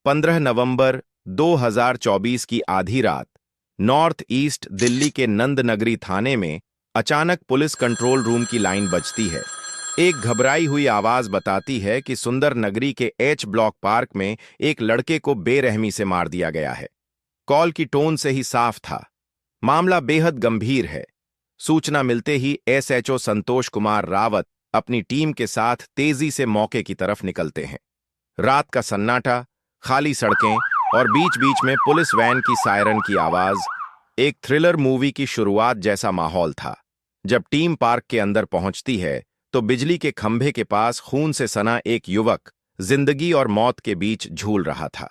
15 नवंबर 2024 की आधी रात नॉर्थ ईस्ट दिल्ली के नंद नगरी थाने में अचानक पुलिस कंट्रोल रूम की लाइन बजती है। एक घबराई हुई आवाज बताती है कि सुंदर नगरी के एच ब्लॉक पार्क में एक लड़के को बेरहमी से मार दिया गया है। कॉल की टोन से ही साफ था, मामला बेहद गंभीर है। सूचना मिलते ही एसएचओ संतोष कुमार रावत अपनी टीम के साथ तेजी से मौके की तरफ निकलते हैं। रात का सन्नाटा, खाली सड़कें और बीच बीच में पुलिस वैन की सायरन की आवाज एक थ्रिलर मूवी की शुरुआत जैसा माहौल था। जब टीम पार्क के अंदर पहुंचती है तो बिजली के खंभे के पास खून से सना एक युवक जिंदगी और मौत के बीच झूल रहा था।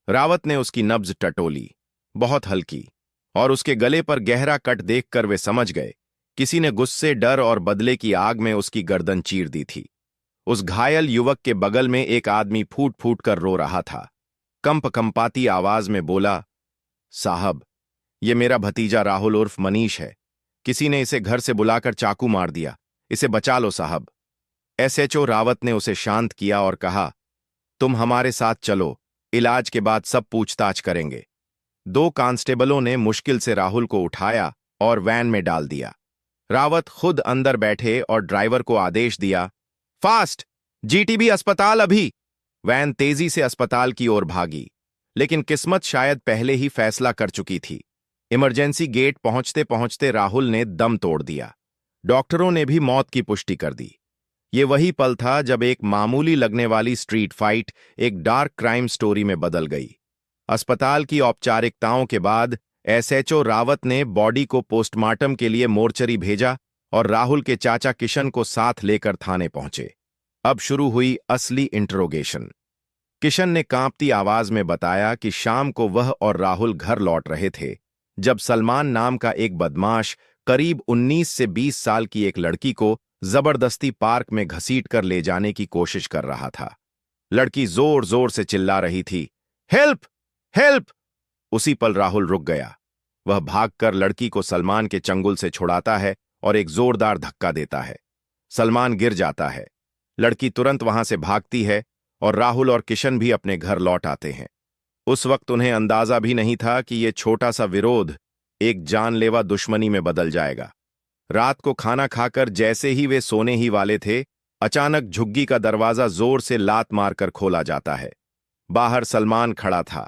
रावत ने उसकी नब्ज टटोली, बहुत हल्की, और उसके गले पर गहरा कट देखकर वे समझ गए किसी ने गुस्से, डर और बदले की आग में उसकी गर्दन चीर दी थी। उस घायल युवक के बगल में एक आदमी फूट फूट कर रो रहा था। कंपाती आवाज में बोला, साहब, ये मेरा भतीजा राहुल उर्फ मनीष है। किसी ने इसे घर से बुलाकर चाकू मार दिया। इसे बचा लो साहब। एसएचओ रावत ने उसे शांत किया और कहा, तुम हमारे साथ चलो, इलाज के बाद सब पूछताछ करेंगे। 2 कांस्टेबलों ने मुश्किल से राहुल को उठाया और वैन में डाल दिया। रावत खुद अंदर बैठे और ड्राइवर को आदेश दिया, फास्ट, जीटीबी अस्पताल अभी। वैन तेजी से अस्पताल की ओर भागी, लेकिन किस्मत शायद पहले ही फैसला कर चुकी थी। इमरजेंसी गेट पहुंचते पहुंचते राहुल ने दम तोड़ दिया। डॉक्टरों ने भी मौत की पुष्टि कर दी। ये वही पल था जब एक मामूली लगने वाली स्ट्रीट फाइट एक डार्क क्राइम स्टोरी में बदल गई। अस्पताल की औपचारिकताओं के बाद एसएचओ रावत ने बॉडी को पोस्टमार्टम के लिए मोर्चरी भेजा और राहुल के चाचा किशन को साथ लेकर थाने पहुंचे। अब शुरू हुई असली इंटरोगेशन। किशन ने कांपती आवाज में बताया कि शाम को वह और राहुल घर लौट रहे थे जब सलमान नाम का एक बदमाश करीब 19 से 20 साल की एक लड़की को जबरदस्ती पार्क में घसीट कर ले जाने की कोशिश कर रहा था। लड़की जोर जोर से चिल्ला रही थी, हेल्प, हेल्प। उसी पल राहुल रुक गया। वह भागकर लड़की को सलमान के चंगुल से छुड़ाता है और एक जोरदार धक्का देता है। सलमान गिर जाता है। लड़की तुरंत वहां से भागती है और राहुल और किशन भी अपने घर लौट आते हैं। उस वक्त उन्हें अंदाजा भी नहीं था कि यह छोटा सा विरोध एक जानलेवा दुश्मनी में बदल जाएगा। रात को खाना खाकर जैसे ही वे सोने ही वाले थे, अचानक झुग्गी का दरवाजा जोर से लात मारकर खोला जाता है। बाहर सलमान खड़ा था,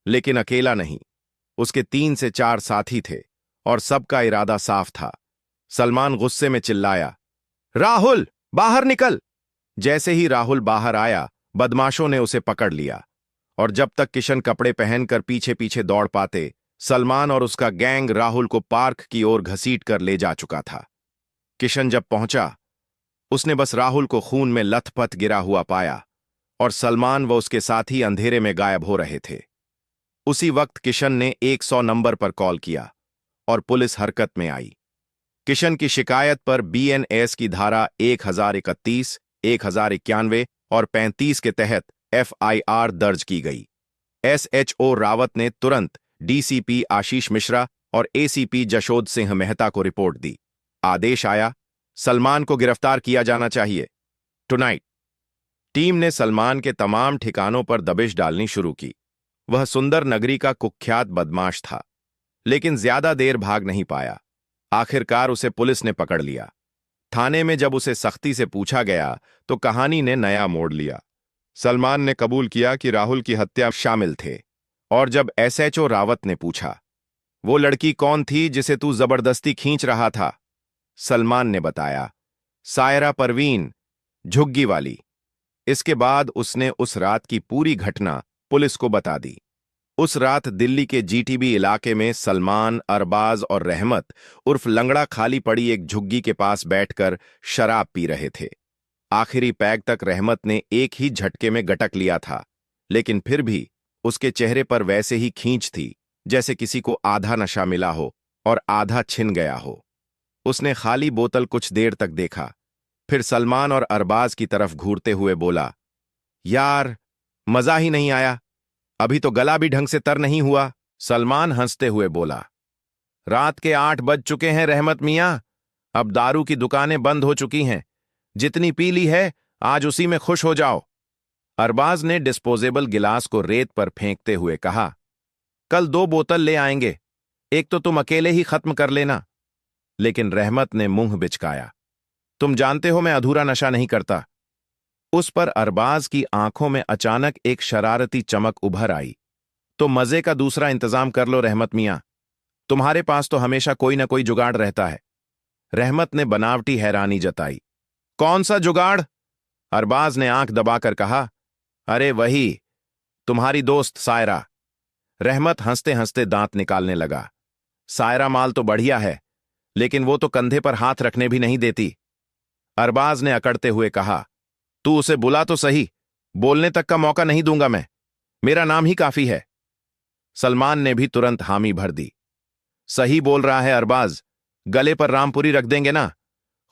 लेकिन अकेला नहीं। उसके 3 से 4 साथी थे और सबका इरादा साफ था। सलमान गुस्से में चिल्लाया, राहुल, बाहर निकल। जैसे ही राहुल बाहर आया, बदमाशों ने उसे पकड़ लिया और जब तक किशन कपड़े पहनकर पीछे पीछे दौड़ पाते, सलमान और उसका गैंग राहुल को पार्क की ओर घसीट कर ले जा चुका था। किशन जब पहुंचा, उसने बस राहुल को खून में लथपथ गिरा हुआ पाया और सलमान व उसके साथी अंधेरे में गायब हो रहे थे। उसी वक्त किशन ने 100 नंबर पर कॉल किया और पुलिस हरकत में आई। किशन की शिकायत पर बीएनएस की धारा 1031, 1091 और 35 के तहत एफआईआर दर्ज की गई। एसएचओ रावत ने तुरंत डीसीपी आशीष मिश्रा और एसीपी जशोद सिंह मेहता को रिपोर्ट दी। आदेश आया, सलमान को गिरफ्तार किया जाना चाहिए, टुनाइट। टीम ने सलमान के तमाम ठिकानों पर दबिश डालनी शुरू की। वह सुंदर नगरी का कुख्यात बदमाश था, लेकिन ज्यादा देर भाग नहीं पाया। आखिरकार उसे पुलिस ने पकड़ लिया। थाने में जब उसे सख्ती से पूछा गया तो कहानी ने नया मोड़ लिया। सलमान ने कबूल किया कि राहुल की हत्या शामिल थे, और जब एसएचओ रावत ने पूछा, वो लड़की कौन थी जिसे तू जबरदस्ती खींच रहा था? सलमान ने बताया, सायरा परवीन, झुग्गी वाली। इसके बाद उसने उस रात की पूरी घटना पुलिस को बता दी। उस रात दिल्ली के जीटीबी इलाके में सलमान, अरबाज और रहमत उर्फ लंगड़ा खाली पड़ी एक झुग्गी के पास बैठकर शराब पी रहे थे। आखिरी पैग तक रहमत ने एक ही झटके में गटक लिया था, लेकिन फिर भी उसके चेहरे पर वैसे ही खींच थी जैसे किसी को आधा नशा मिला हो और आधा छिन गया हो। उसने खाली बोतल कुछ देर तक देखा, फिर सलमान और अरबाज की तरफ घूरते हुए बोला, यार, मजा ही नहीं आया। अभी तो गला भी ढंग से तर नहीं हुआ। सलमान हंसते हुए बोला, रात के 8 बज चुके हैं रहमत मियां। अब दारू की दुकानें बंद हो चुकी हैं। जितनी पी ली है आज उसी में खुश हो जाओ। अरबाज ने डिस्पोजेबल गिलास को रेत पर फेंकते हुए कहा, कल 2 बोतल ले आएंगे, एक तो तुम अकेले ही खत्म कर लेना। लेकिन रहमत ने मुंह बिचकाया, तुम जानते हो मैं अधूरा नशा नहीं करता। उस पर अरबाज की आंखों में अचानक एक शरारती चमक उभर आई। तो मजे का दूसरा इंतजाम कर लो रहमत मियां, तुम्हारे पास तो हमेशा कोई ना कोई जुगाड़ रहता है। रहमत ने बनावटी हैरानी जताई। कौन सा जुगाड़? अरबाज ने आंख दबाकर कहा, अरे वही, तुम्हारी दोस्त सायरा। रहमत हंसते हंसते दांत निकालने लगा। सायरा माल तो बढ़िया है, लेकिन वो तो कंधे पर हाथ रखने भी नहीं देती। अरबाज ने अकड़ते हुए कहा, तू उसे बुला तो सही, बोलने तक का मौका नहीं दूंगा मैं, मेरा नाम ही काफी है। सलमान ने भी तुरंत हामी भर दी। सही बोल रहा है अरबाज, गले पर रामपुरी रख देंगे ना,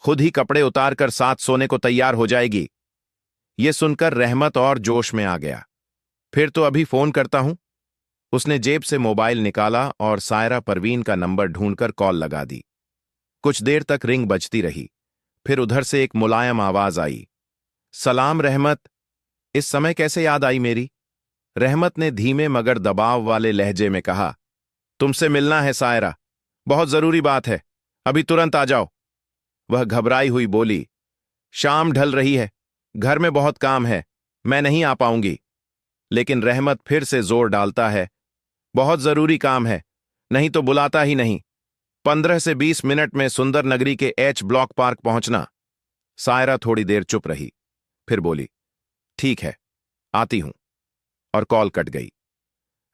खुद ही कपड़े उतारकर साथ सोने को तैयार हो जाएगी। ये सुनकर रहमत और जोश में आ गया। फिर तो अभी फोन करता हूं। उसने जेब से मोबाइल निकाला और सायरा परवीन का नंबर ढूंढकर कॉल लगा दी। कुछ देर तक रिंग बजती रही, फिर उधर से एक मुलायम आवाज आई, सलाम रहमत, इस समय कैसे याद आई मेरी? रहमत ने धीमे मगर दबाव वाले लहजे में कहा, तुमसे मिलना है सायरा, बहुत जरूरी बात है, अभी तुरंत आ जाओ। वह घबराई हुई बोली, शाम ढल रही है, घर में बहुत काम है, मैं नहीं आ पाऊंगी। लेकिन रहमत फिर से जोर डालता है, बहुत जरूरी काम है, नहीं तो बुलाता ही नहीं। 15 से 20 मिनट में सुंदर नगरी के एच ब्लॉक पार्क पहुंचना। सायरा थोड़ी देर चुप रही, फिर बोली, ठीक है, आती हूं, और कॉल कट गई।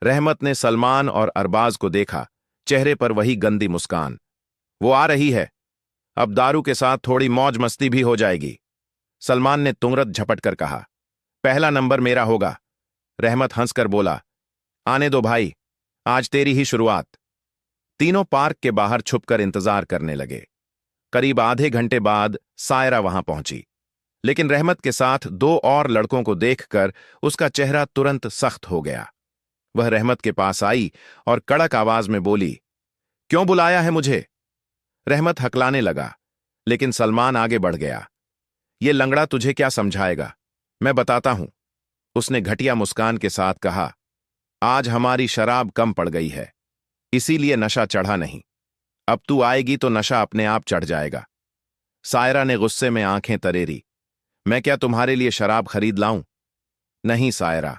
रहमत ने सलमान और अरबाज को देखा, चेहरे पर वही गंदी मुस्कान। वो आ रही है, अब दारू के साथ थोड़ी मौज मस्ती भी हो जाएगी। सलमान ने तुरंत झपट कर कहा, पहला नंबर मेरा होगा। रहमत हंसकर बोला, आने दो भाई, आज तेरी ही शुरुआत। तीनों पार्क के बाहर छुपकर इंतजार करने लगे। करीब आधे घंटे बाद सायरा वहां पहुंची, लेकिन रहमत के साथ 2 और लड़कों को देखकर उसका चेहरा तुरंत सख्त हो गया। वह रहमत के पास आई और कड़क आवाज में बोली, क्यों बुलाया है मुझे? रहमत हकलाने लगा, लेकिन सलमान आगे बढ़ गया। ये लंगड़ा तुझे क्या समझाएगा, मैं बताता हूं। उसने घटिया मुस्कान के साथ कहा, आज हमारी शराब कम पड़ गई है, इसीलिए नशा चढ़ा नहीं। अब तू आएगी तो नशा अपने आप चढ़ जाएगा। सायरा ने गुस्से में आंखें तरेरी, मैं क्या तुम्हारे लिए शराब खरीद लाऊं? नहीं सायरा,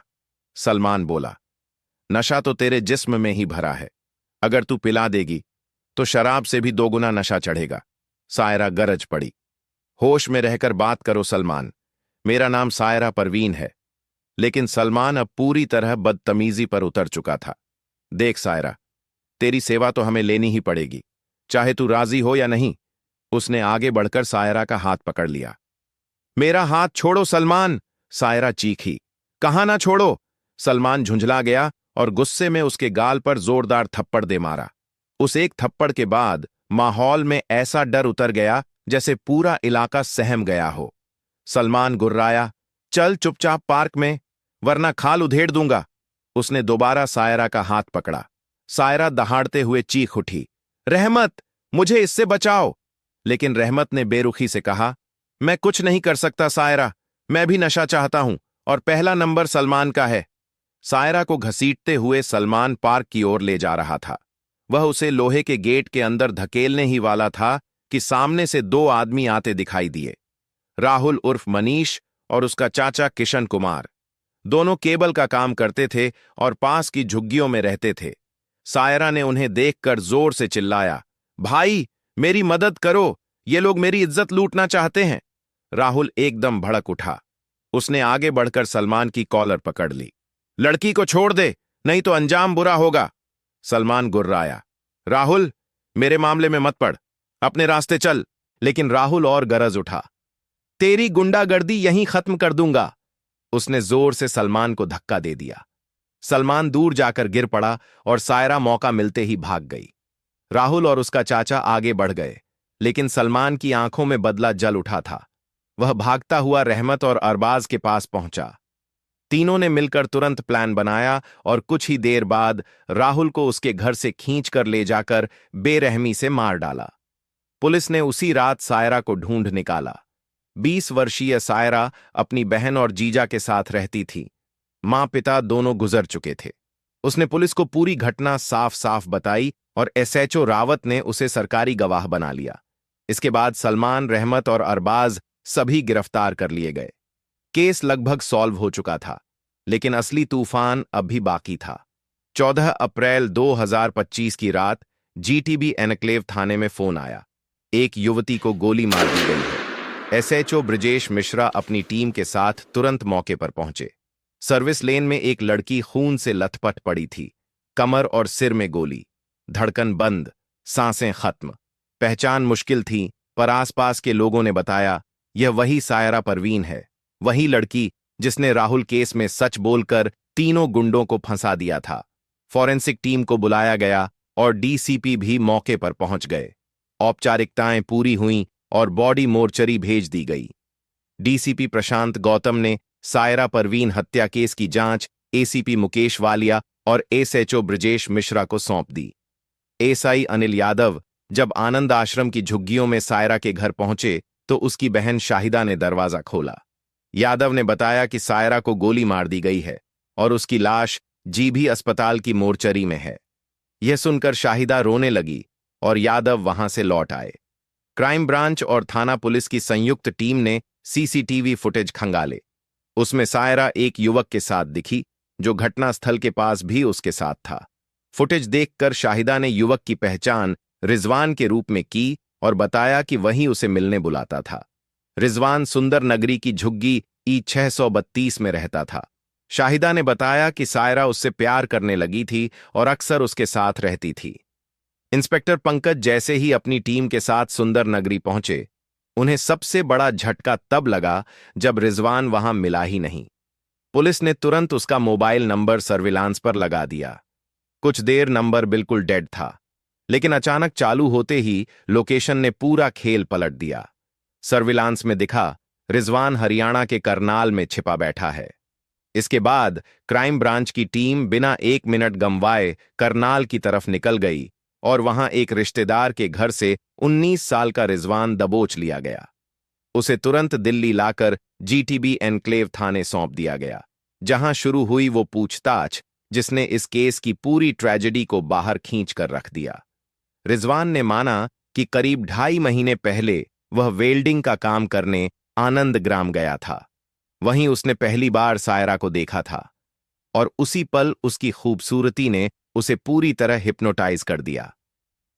सलमान बोला, नशा तो तेरे जिस्म में ही भरा है, अगर तू पिला देगी तो शराब से भी 2 गुना नशा चढ़ेगा। सायरा गरज पड़ी, होश में रहकर बात करो सलमान, मेरा नाम सायरा परवीन है। लेकिन सलमान अब पूरी तरह बदतमीजी पर उतर चुका था। देख सायरा, तेरी सेवा तो हमें लेनी ही पड़ेगी, चाहे तू राजी हो या नहीं। उसने आगे बढ़कर सायरा का हाथ पकड़ लिया। मेरा हाथ छोड़ो सलमान, सायरा चीखी। कहां ना छोड़ो। सलमान झुंझला गया और गुस्से में उसके गाल पर जोरदार थप्पड़ दे मारा। उस एक थप्पड़ के बाद माहौल में ऐसा डर उतर गया जैसे पूरा इलाका सहम गया हो। सलमान गुर्राया, चल चुपचाप पार्क में, वरना खाल उधेड़ दूंगा। उसने दोबारा सायरा का हाथ पकड़ा। सायरा दहाड़ते हुए चीख उठी, रहमत, मुझे इससे बचाओ। लेकिन रहमत ने बेरुखी से कहा, मैं कुछ नहीं कर सकता सायरा, मैं भी नशा चाहता हूं और पहला नंबर सलमान का है। सायरा को घसीटते हुए सलमान पार्क की ओर ले जा रहा था। वह उसे लोहे के गेट के अंदर धकेलने ही वाला था कि सामने से 2 आदमी आते दिखाई दिए, राहुल उर्फ मनीष और उसका चाचा किशन कुमार। दोनों केबल का काम करते थे और पास की झुग्गियों में रहते थे। सायरा ने उन्हें देखकर जोर से चिल्लाया, भाई मेरी मदद करो, ये लोग मेरी इज्जत लूटना चाहते हैं। राहुल एकदम भड़क उठा। उसने आगे बढ़कर सलमान की कॉलर पकड़ ली। लड़की को छोड़ दे, नहीं तो अंजाम बुरा होगा। सलमान गुर्राया, राहुल, मेरे मामले में मत पड़, अपने रास्ते चल। लेकिन राहुल और गरज उठा, तेरी गुंडागर्दी यहीं खत्म कर दूंगा। उसने जोर से सलमान को धक्का दे दिया। सलमान दूर जाकर गिर पड़ा और सायरा मौका मिलते ही भाग गई। राहुल और उसका चाचा आगे बढ़ गए, लेकिन सलमान की आंखों में बदला जल उठा था। वह भागता हुआ रहमत और अरबाज के पास पहुंचा। तीनों ने मिलकर तुरंत प्लान बनाया और कुछ ही देर बाद राहुल को उसके घर से खींचकर ले जाकर बेरहमी से मार डाला। पुलिस ने उसी रात सायरा को ढूंढ निकाला। 20 वर्षीय सायरा अपनी बहन और जीजा के साथ रहती थी। माँ पिता दोनों गुजर चुके थे। उसने पुलिस को पूरी घटना साफ साफ बताई और एसएचओ रावत ने उसे सरकारी गवाह बना लिया। इसके बाद सलमान, रहमत और अरबाज सभी गिरफ्तार कर लिए गए। केस लगभग सॉल्व हो चुका था, लेकिन असली तूफान अब भी बाकी था। 14 अप्रैल 2025 की रात जीटीबी एनक्लेव थाने में फोन आया। एक युवती को गोली मार दी गई है। एसएचओ ब्रजेश मिश्रा अपनी टीम के साथ तुरंत मौके पर पहुंचे। सर्विस लेन में एक लड़की खून से लथपथ पड़ी थी, कमर और सिर में गोली, धड़कन बंद, सांसें खत्म। पहचान मुश्किल थी, पर आसपास के लोगों ने बताया यह वही सायरा परवीन है, वही लड़की जिसने राहुल केस में सच बोलकर तीनों गुंडों को फंसा दिया था। फॉरेंसिक टीम को बुलाया गया और डीसीपी भी मौके पर पहुंच गए। औपचारिकताएं पूरी हुईं और बॉडी मोर्चरी भेज दी गई। डीसीपी प्रशांत गौतम ने सायरा परवीन हत्या केस की जांच एसीपी मुकेश वालिया और एसएचओ ब्रजेश मिश्रा को सौंप दी। एसआई अनिल यादव जब आनंद आश्रम की झुग्गियों में सायरा के घर पहुंचे तो उसकी बहन शाहिदा ने दरवाजा खोला। यादव ने बताया कि सायरा को गोली मार दी गई है और उसकी लाश जीभी अस्पताल की मोर्चरी में है। यह सुनकर शाहिदा रोने लगी और यादव वहां से लौट आए। क्राइम ब्रांच और थाना पुलिस की संयुक्त टीम ने सीसीटीवी फुटेज खंगाले। उसमें सायरा एक युवक के साथ दिखी, जो घटनास्थल के पास भी उसके साथ था। फुटेज देखकर शाहिदा ने युवक की पहचान रिजवान के रूप में की और बताया कि वही उसे मिलने बुलाता था। रिजवान सुंदर नगरी की झुग्गी E632 में रहता था। शाहिदा ने बताया कि सायरा उससे प्यार करने लगी थी और अक्सर उसके साथ रहती थी। इंस्पेक्टर पंकज जैसे ही अपनी टीम के साथ सुंदर नगरी पहुंचे, उन्हें सबसे बड़ा झटका तब लगा जब रिजवान वहां मिला ही नहीं। पुलिस ने तुरंत उसका मोबाइल नंबर सर्विलांस पर लगा दिया। कुछ देर नंबर बिल्कुल डेड था, लेकिन अचानक चालू होते ही लोकेशन ने पूरा खेल पलट दिया। सर्विलांस में दिखा रिजवान हरियाणा के करनाल में छिपा बैठा है। इसके बाद क्राइम ब्रांच की टीम बिना 1 मिनट गंवाए करनाल की तरफ निकल गई और वहां एक रिश्तेदार के घर से 19 साल का रिजवान दबोच लिया गया। उसे तुरंत दिल्ली लाकर जीटीबी एनक्लेव थाने सौंप दिया गया, जहां शुरू हुई वो पूछताछ जिसने इस केस की पूरी ट्रेजेडी को बाहर खींच कर रख दिया। रिजवान ने माना कि करीब 2.5 महीने पहले वह वेल्डिंग का काम करने आनंद ग्राम गया था। वहीं उसने पहली बार सायरा को देखा था और उसी पल उसकी खूबसूरती ने उसे पूरी तरह हिप्नोटाइज कर दिया।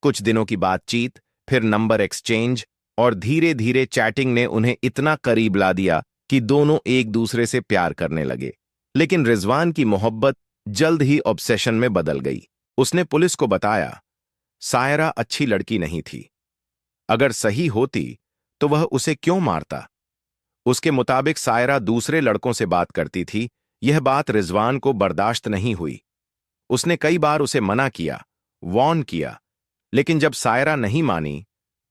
कुछ दिनों की बातचीत, फिर नंबर एक्सचेंज और धीरे धीरे चैटिंग ने उन्हें इतना करीब ला दिया कि दोनों एक दूसरे से प्यार करने लगे। लेकिन रिजवान की मोहब्बत जल्द ही ऑब्सेशन में बदल गई। उसने पुलिस को बताया, सायरा अच्छी लड़की नहीं थी। अगर सही होती तो वह उसे क्यों मारता? उसके मुताबिक सायरा दूसरे लड़कों से बात करती थी। यह बात रिजवान को बर्दाश्त नहीं हुई। उसने कई बार उसे मना किया, वॉर्न किया, लेकिन जब सायरा नहीं मानी,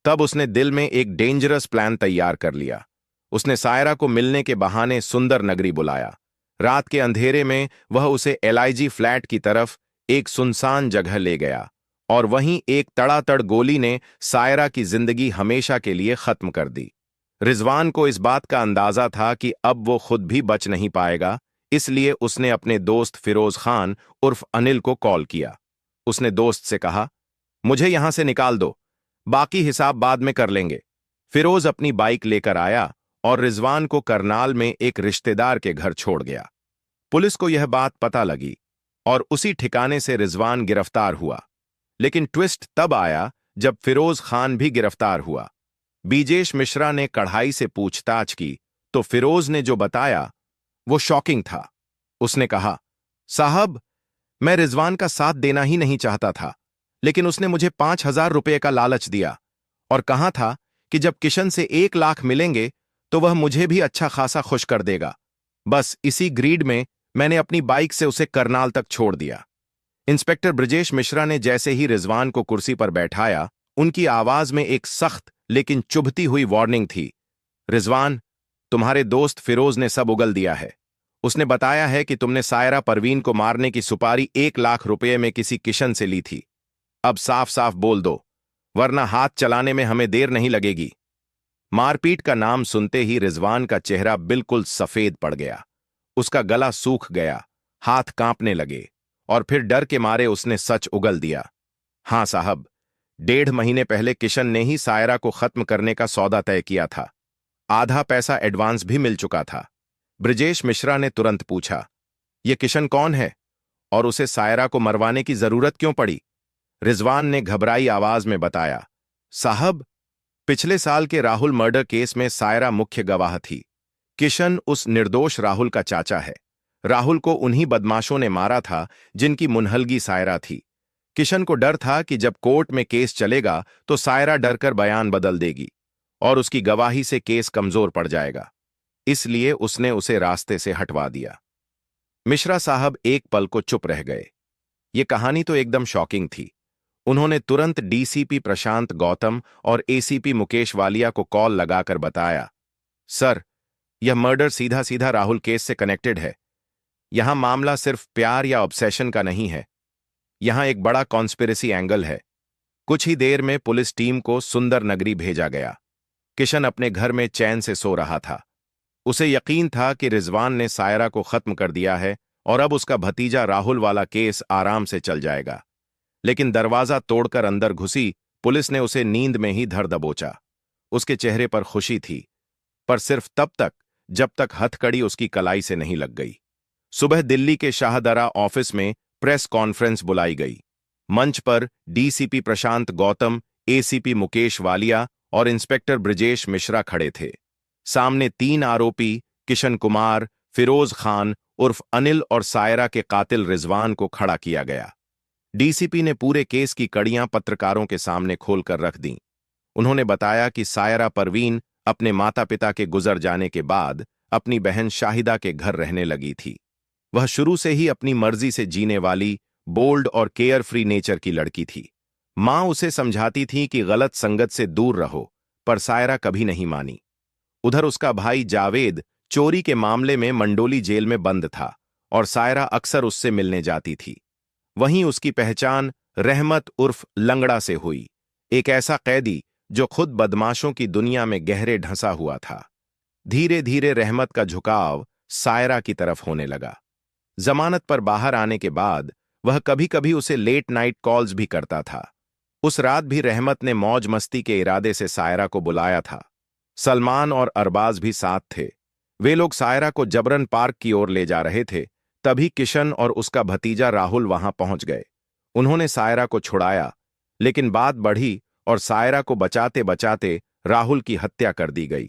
तब उसने दिल में एक डेंजरस प्लान तैयार कर लिया। उसने सायरा को मिलने के बहाने सुंदर नगरी बुलाया। रात के अंधेरे में वह उसे एलआईजी फ्लैट की तरफ एक सुनसान जगह ले गया और वहीं एक तड़ातड़ गोली ने सायरा की जिंदगी हमेशा के लिए खत्म कर दी। रिजवान को इस बात का अंदाजा था कि अब वो खुद भी बच नहीं पाएगा, इसलिए उसने अपने दोस्त फिरोज खान उर्फ अनिल को कॉल किया। उसने दोस्त से कहा, मुझे यहां से निकाल दो, बाकी हिसाब बाद में कर लेंगे। फिरोज अपनी बाइक लेकर आया और रिजवान को करनाल में एक रिश्तेदार के घर छोड़ गया। पुलिस को यह बात पता लगी और उसी ठिकाने से रिजवान गिरफ्तार हुआ। लेकिन ट्विस्ट तब आया जब फिरोज खान भी गिरफ्तार हुआ। ब्रजेश मिश्रा ने कढ़ाई से पूछताछ की तो फिरोज ने जो बताया वो शॉकिंग था। उसने कहा, साहब, मैं रिजवान का साथ देना ही नहीं चाहता था, लेकिन उसने मुझे 5,000 रुपये का लालच दिया और कहा था कि जब किशन से 1 लाख मिलेंगे तो वह मुझे भी अच्छा खासा खुश कर देगा। बस इसी ग्रीड में मैंने अपनी बाइक से उसे करनाल तक छोड़ दिया। इंस्पेक्टर ब्रजेश मिश्रा ने जैसे ही रिजवान को कुर्सी पर बैठाया, उनकी आवाज में एक सख्त लेकिन चुभती हुई वार्निंग थी। रिजवान, तुम्हारे दोस्त फिरोज ने सब उगल दिया है। उसने बताया है कि तुमने सायरा परवीन को मारने की सुपारी 1 लाख रुपये में किसी किशन से ली थी। अब साफ साफ बोल दो, वरना हाथ चलाने में हमें देर नहीं लगेगी। मारपीट का नाम सुनते ही रिजवान का चेहरा बिल्कुल सफेद पड़ गया। उसका गला सूख गया, हाथ कांपने लगे और फिर डर के मारे उसने सच उगल दिया। हाँ साहब, 1.5 महीने पहले किशन ने ही सायरा को खत्म करने का सौदा तय किया था। आधा पैसा एडवांस भी मिल चुका था। ब्रजेश मिश्रा ने तुरंत पूछा, यह किशन कौन है और उसे सायरा को मरवाने की जरूरत क्यों पड़ी? रिजवान ने घबराई आवाज में बताया, साहब, पिछले साल के राहुल मर्डर केस में सायरा मुख्य गवाह थी। किशन उस निर्दोष राहुल का चाचा है। राहुल को उन्हीं बदमाशों ने मारा था जिनकी मुनहलगी सायरा थी। किशन को डर था कि जब कोर्ट में केस चलेगा तो सायरा डरकर बयान बदल देगी और उसकी गवाही से केस कमजोर पड़ जाएगा। इसलिए उसने उसे रास्ते से हटवा दिया। मिश्रा साहब एक पल को चुप रह गए। ये कहानी तो एकदम शॉकिंग थी। उन्होंने तुरंत डीसीपी प्रशांत गौतम और एसीपी मुकेश वालिया को कॉल लगाकर बताया, सर, यह मर्डर सीधा सीधा राहुल केस से कनेक्टेड है। यहां मामला सिर्फ प्यार या ऑब्सेशन का नहीं है। यहां एक बड़ा कॉन्स्पिरेसी एंगल है। कुछ ही देर में पुलिस टीम को सुंदर नगरी भेजा गया। किशन अपने घर में चैन से सो रहा था। उसे यकीन था कि रिजवान ने सायरा को खत्म कर दिया है और अब उसका भतीजा राहुल वाला केस आराम से चल जाएगा। लेकिन दरवाजा तोड़कर अंदर घुसी पुलिस ने उसे नींद में ही धर दबोचा। उसके चेहरे पर खुशी थी, पर सिर्फ तब तक जब तक हथकड़ी उसकी कलाई से नहीं लग गई। सुबह दिल्ली के शाहदरा ऑफिस में प्रेस कॉन्फ्रेंस बुलाई गई। मंच पर डीसीपी प्रशांत गौतम, एसीपी मुकेश वालिया और इंस्पेक्टर ब्रजेश मिश्रा खड़े थे। सामने 3 आरोपी किशन कुमार, फिरोज खान उर्फ अनिल और सायरा के कातिल रिजवान को खड़ा किया गया। डीसीपी ने पूरे केस की कड़ियां पत्रकारों के सामने खोलकर रख दीं। उन्होंने बताया कि सायरा परवीन अपने माता पिता के गुजर जाने के बाद अपनी बहन शाहिदा के घर रहने लगी थी। वह शुरू से ही अपनी मर्जी से जीने वाली, बोल्ड और केयर फ्री नेचर की लड़की थी। मां उसे समझाती थी कि गलत संगत से दूर रहो, पर सायरा कभी नहीं मानी। उधर उसका भाई जावेद चोरी के मामले में मंडोली जेल में बंद था और सायरा अक्सर उससे मिलने जाती थी। वहीं उसकी पहचान रहमत उर्फ लंगड़ा से हुई, एक ऐसा कैदी जो खुद बदमाशों की दुनिया में गहरे ढंसा हुआ था। धीरे धीरे रहमत का झुकाव सायरा की तरफ होने लगा। जमानत पर बाहर आने के बाद वह कभी कभी उसे लेट नाइट कॉल्स भी करता था। उस रात भी रहमत ने मौज मस्ती के इरादे से सायरा को बुलाया था। सलमान और अरबाज भी साथ थे। वे लोग सायरा को जबरन पार्क की ओर ले जा रहे थे। तभी किशन और उसका भतीजा राहुल वहां पहुंच गए। उन्होंने सायरा को छुड़ाया, लेकिन बात बढ़ी और सायरा को बचाते बचाते राहुल की हत्या कर दी गई।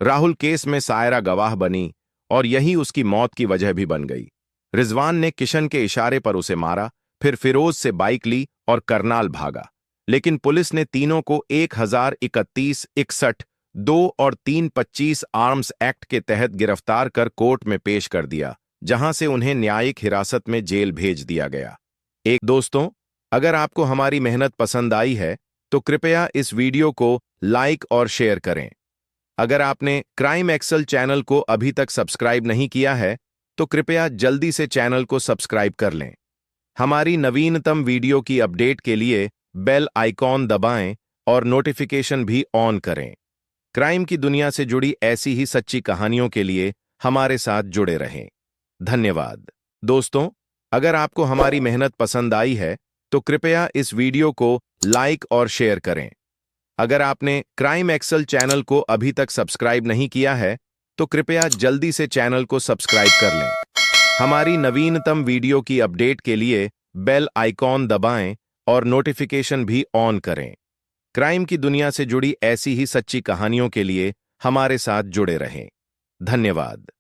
राहुल केस में सायरा गवाह बनी और यही उसकी मौत की वजह भी बन गई। रिजवान ने किशन के इशारे पर उसे मारा, फिर फिरोज से बाइक ली और करनाल भागा। लेकिन पुलिस ने तीनों को 1031, 61, 2 और 325 आर्म्स एक्ट के तहत गिरफ्तार कर कोर्ट में पेश कर दिया, जहां से उन्हें न्यायिक हिरासत में जेल भेज दिया गया। दोस्तों, अगर आपको हमारी मेहनत पसंद आई है तो कृपया इस वीडियो को लाइक और शेयर करें। अगर आपने क्राइम एक्सल चैनल को अभी तक सब्सक्राइब नहीं किया है तो कृपया जल्दी से चैनल को सब्सक्राइब कर लें। हमारी नवीनतम वीडियो की अपडेट के लिए बेल आइकॉन दबाएं और नोटिफिकेशन भी ऑन करें। क्राइम की दुनिया से जुड़ी ऐसी ही सच्ची कहानियों के लिए हमारे साथ जुड़े रहें। धन्यवाद। दोस्तों, अगर आपको हमारी मेहनत पसंद आई है तो कृपया इस वीडियो को लाइक और शेयर करें। अगर आपने क्राइम एक्सल चैनल को अभी तक सब्सक्राइब नहीं किया है तो कृपया जल्दी से चैनल को सब्सक्राइब कर लें। हमारी नवीनतम वीडियो की अपडेट के लिए बेल आइकॉन दबाएं और नोटिफिकेशन भी ऑन करें। क्राइम की दुनिया से जुड़ी ऐसी ही सच्ची कहानियों के लिए हमारे साथ जुड़े रहें। धन्यवाद।